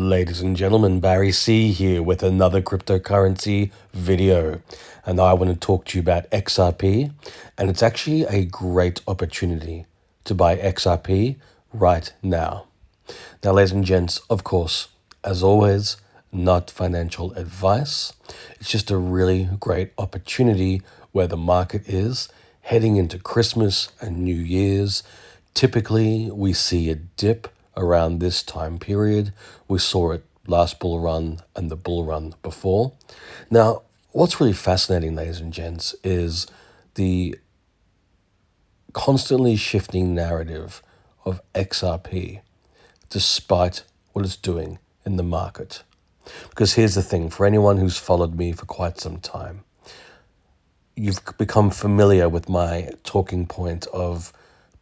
Ladies and gentlemen, Barry C here with another cryptocurrency video. And I want to talk to you about XRP. And it's actually a great opportunity to buy XRP right now. Now, ladies and gents, of course, as always, not financial advice. It's just a really great opportunity where the market is heading into Christmas and New Year's. Typically, we see a dip around this time period. We saw it last bull run and the bull run before. Now, what's really fascinating, ladies and gents, is the constantly shifting narrative of XRP despite what it's doing in the market. Because here's the thing, for anyone who's followed me for quite some time, you've become familiar with my talking point of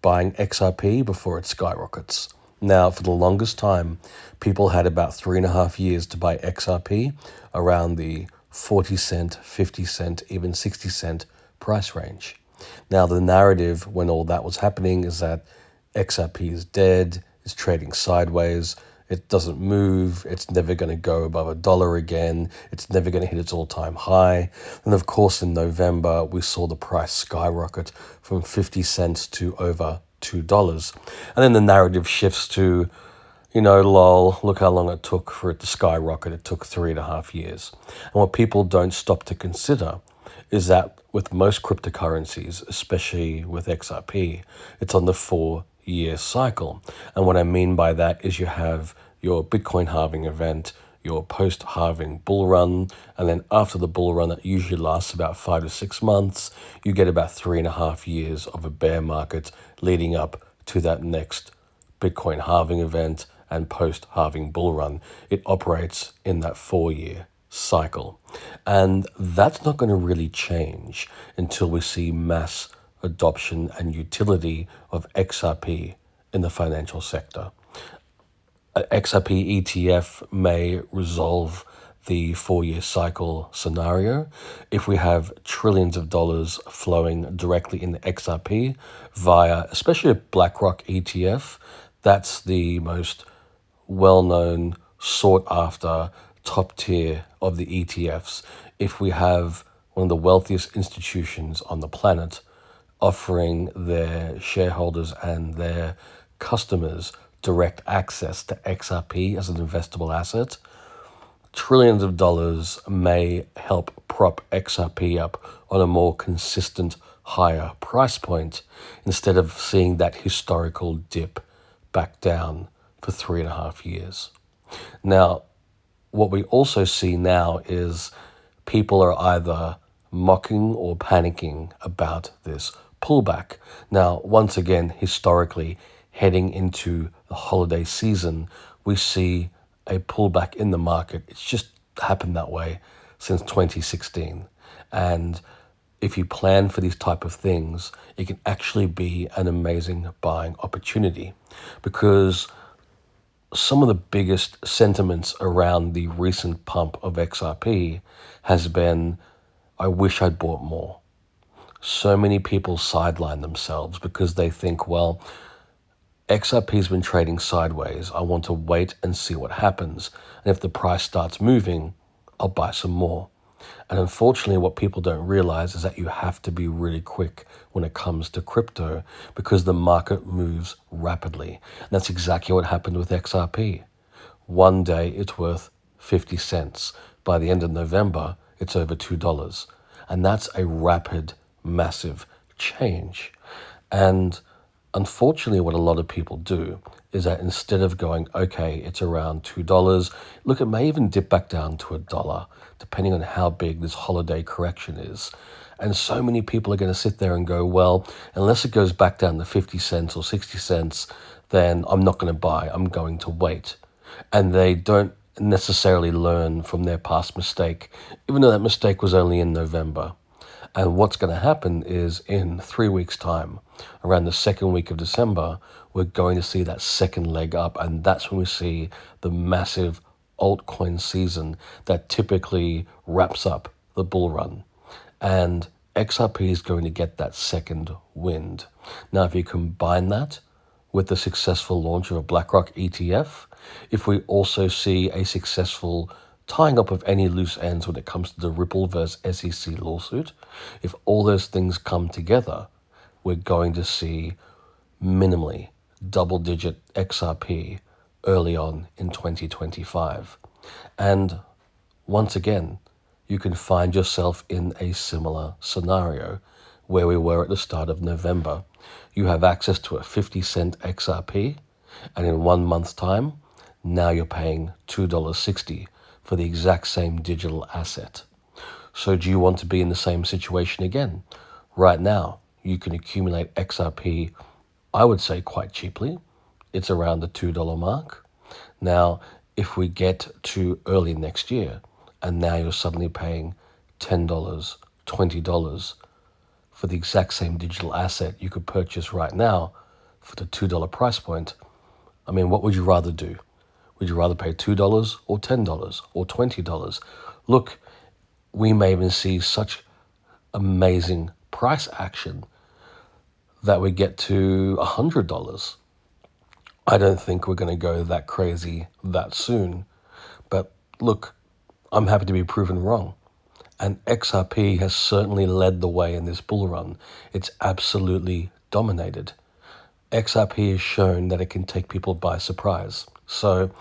buying XRP before it skyrockets. Now, for the longest time, people had about 3.5 years to buy XRP around the 40 cent, 50 cent, even 60 cent price range. Now, the narrative when all that was happening is that XRP is dead, it's trading sideways, it doesn't move, it's never going to go above $1 again, it's never going to hit its all-time high. And of course, in November, we saw the price skyrocket from 50 cents to over $2. And then the narrative shifts to, lol, look how long it took for it to skyrocket. It took 3.5 years. And what people don't stop to consider is that with most cryptocurrencies, especially with XRP, it's on the 4-year cycle. And what I mean by that is you have your Bitcoin halving event, your post-halving bull run, and then after the bull run, that usually lasts about 5 to 6 months, you get about 3.5 years of a bear market leading up to that next Bitcoin halving event and post-halving bull run. It operates in that 4-year cycle. And that's not going to really change until we see mass adoption and utility of XRP in the financial sector. XRP ETF may resolve the 4-year cycle scenario if we have trillions of dollars flowing directly into XRP via, especially a BlackRock ETF. That's the most well-known, sought-after, top tier of the ETFs. If we have one of the wealthiest institutions on the planet offering their shareholders and their customers direct access to XRP as an investable asset, trillions of dollars may help prop XRP up on a more consistent, higher price point instead of seeing that historical dip back down for 3.5 years. Now, what we also see now is people are either mocking or panicking about this pullback. Now, once again, historically, heading into the holiday season, we see a pullback in the market. It's just happened that way since 2016. And if you plan for these type of things, it can actually be an amazing buying opportunity, because some of the biggest sentiments around the recent pump of XRP has been, I wish I'd bought more. So many people sideline themselves because they think, well, XRP's been trading sideways. I want to wait and see what happens. And if the price starts moving, I'll buy some more. And unfortunately, what people don't realize is that you have to be really quick when it comes to crypto because the market moves rapidly. And that's exactly what happened with XRP. One day it's worth 50 cents. By the end of November, it's over $2. And that's a rapid, massive change. And unfortunately, what a lot of people do is that instead of going, okay, it's around $2, look, it may even dip back down to $1, depending on how big this holiday correction is. And so many people are going to sit there and go, well, unless it goes back down to 50 cents or 60 cents, then I'm not going to buy, I'm going to wait. And they don't necessarily learn from their past mistake, even though that mistake was only in November. And what's going to happen is in 3 weeks' time, around the second week of December, we're going to see that second leg up. And that's when we see the massive altcoin season that typically wraps up the bull run. And XRP is going to get that second wind. Now, if you combine that with the successful launch of a BlackRock ETF, if we also see a successful tying up of any loose ends when it comes to the Ripple versus SEC lawsuit, if all those things come together, we're going to see minimally double-digit XRP early on in 2025. And once again, you can find yourself in a similar scenario where we were at the start of November. You have access to a 50-cent XRP, and in 1 month's time, now you're paying $2.60 for the exact same digital asset. So do you want to be in the same situation again? Right now, you can accumulate XRP, I would say quite cheaply. It's around the $2 mark. Now, if we get to early next year, and now you're suddenly paying $10, $20 for the exact same digital asset you could purchase right now for the $2 price point, I mean, what would you rather do? Would you rather pay $2 or $10 or $20? Look, we may even see such amazing price action that we get to $100. I don't think we're going to go that crazy that soon. But look, I'm happy to be proven wrong. And XRP has certainly led the way in this bull run. It's absolutely dominated. XRP has shown that it can take people by surprise. So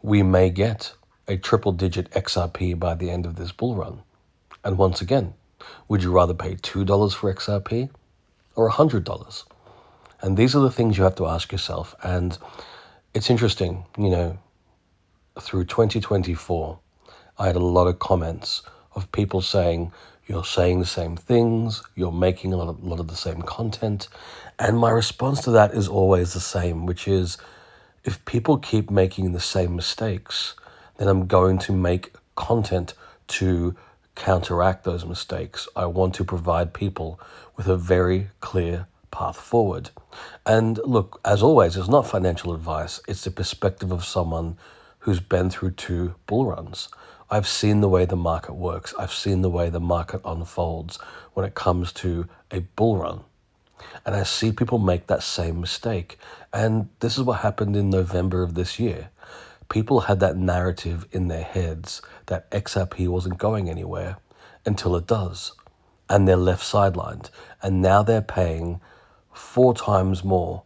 we may get a triple-digit XRP by the end of this bull run. And once again, would you rather pay $2 for XRP or $100? And these are the things you have to ask yourself. And it's interesting, through 2024, I had a lot of comments of people saying, you're saying the same things, you're making a lot of the same content. And my response to that is always the same, which is, if people keep making the same mistakes, then I'm going to make content to counteract those mistakes. I want to provide people with a very clear path forward. And look, as always, it's not financial advice. It's the perspective of someone who's been through 2 bull runs. I've seen the way the market works. I've seen the way the market unfolds when it comes to a bull run. And I see people make that same mistake. And this is what happened in November of this year. People had that narrative in their heads that XRP wasn't going anywhere until it does. And they're left sidelined. And now they're paying 4 times more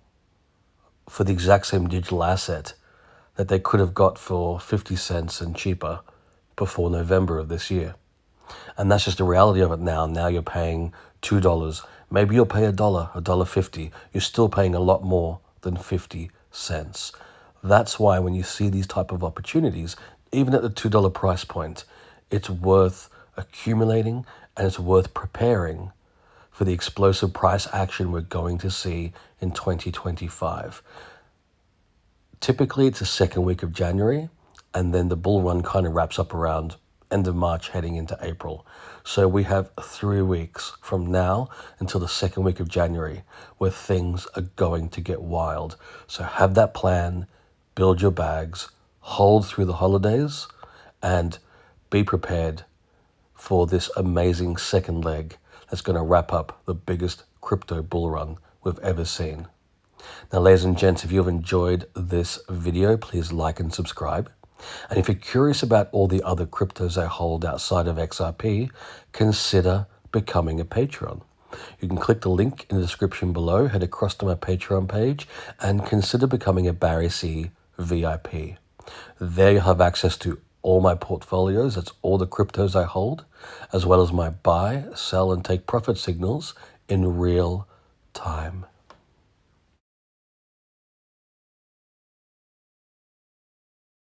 for the exact same digital asset that they could have got for 50 cents and cheaper before November of this year. And that's just the reality of it now. Now you're paying $2. Maybe you'll pay $1.50. You're still paying a lot more than 50 cents. That's why when you see these type of opportunities, even at the $2 price point, it's worth accumulating and it's worth preparing for the explosive price action we're going to see in 2025. Typically, it's the second week of January, and then the bull run kind of wraps up around end of March heading into April. So we have 3 weeks from now until the second week of January where things are going to get wild. So have that plan, build your bags, hold through the holidays, and be prepared for this amazing second leg that's going to wrap up the biggest crypto bull run we've ever seen. Now, ladies and gents, if you've enjoyed this video, please like and subscribe. And if you're curious about all the other cryptos I hold outside of XRP, consider becoming a Patreon. You can click the link in the description below, head across to my Patreon page, and consider becoming a Barry C VIP. There you have access to all my portfolios, that's all the cryptos I hold, as well as my buy, sell, and take profit signals in real time.